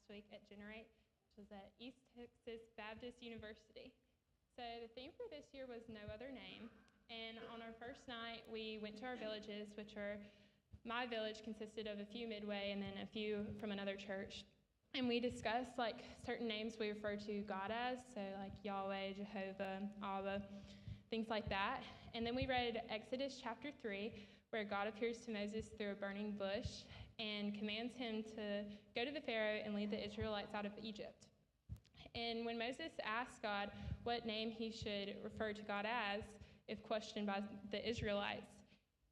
last week at Generate, which was at East Texas Baptist University. So the theme for this year was No Other Name. And on our first night, we went to our villages, which are, my village consisted of a few Midway and then a few from another church. And we discussed like certain names we refer to God as, so like Yahweh, Jehovah, Abba, things like that. And then we read Exodus chapter 3, where God appears to Moses through a burning bush and commands him to go to the Pharaoh and lead the Israelites out of Egypt. And when Moses asked God what name he should refer to God as, if questioned by the Israelites,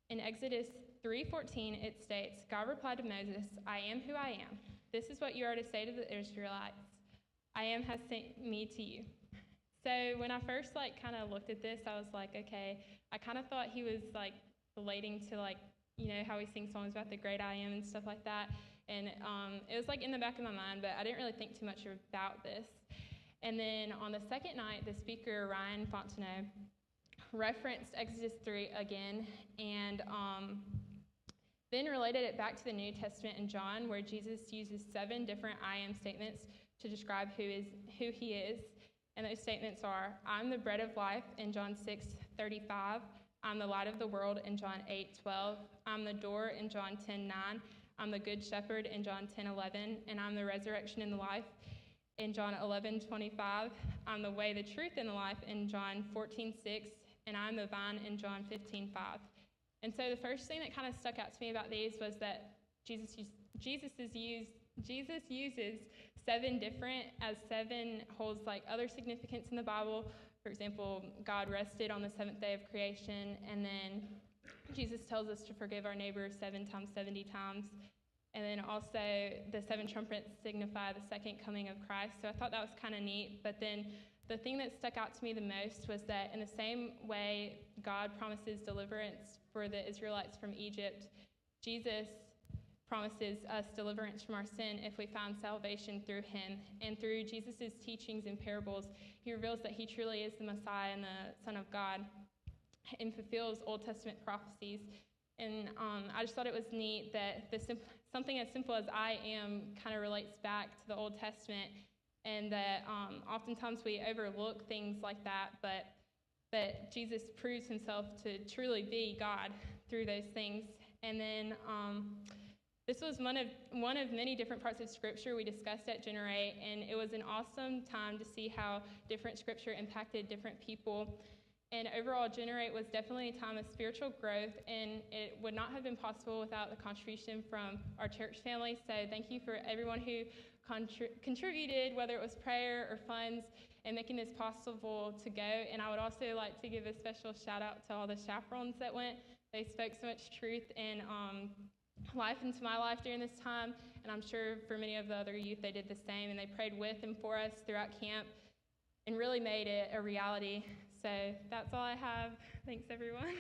in Exodus 3:14 it states, God replied to Moses, I am who I am. This is what you are to say to the Israelites. I am has sent me to you. So when I first kind of looked at this, I was like, okay, I kind of thought he was relating to how we sing songs about the great I am and stuff like that. And it was in the back of my mind, but I didn't really think too much about this. And then on the second night, the speaker, Ryan Fontenot, referenced Exodus 3 again, and then related it back to the New Testament in John, where Jesus uses 7 different I am statements to describe who he is. And those statements are, I'm the bread of life in John 6:35. I'm the light of the world in John 8:12. I'm the door in John 10:9. I'm the good shepherd in John 10:11. And I'm the resurrection and the life in John 11:25. I'm the way, the truth, and the life in John 14:6. And I'm the vine in John 15:5. And so the first thing that kind of stuck out to me about these was that Jesus uses 7 different, as 7 holds other significance in the Bible. For example, God rested on the 7th day of creation, and then Jesus tells us to forgive our neighbors 7 times, 70 times. And then also the 7 trumpets signify the second coming of Christ. So I thought that was kind of neat. But then the thing that stuck out to me the most was that in the same way God promises deliverance for the Israelites from Egypt, Jesus promises us deliverance from our sin if we find salvation through him. And through Jesus' teachings and parables, he reveals that he truly is the Messiah and the Son of God and fulfills Old Testament prophecies. And I just thought it was neat that something as simple as I am kind of relates back to the Old Testament, and that oftentimes we overlook things like that, but Jesus proves himself to truly be God through those things. And then this was one of many different parts of Scripture we discussed at Generate, and it was an awesome time to see how different Scripture impacted different people. And overall, Generate was definitely a time of spiritual growth, and it would not have been possible without the contribution from our church family. So thank you for everyone who contributed, whether it was prayer or funds, and making this possible to go. And I would also like to give a special shout out to all the chaperones that went. They spoke so much truth and life into my life during this time, and I'm sure for many of the other youth they did the same, and they prayed with and for us throughout camp and really made it a reality. So that's all I have. Thanks, everyone.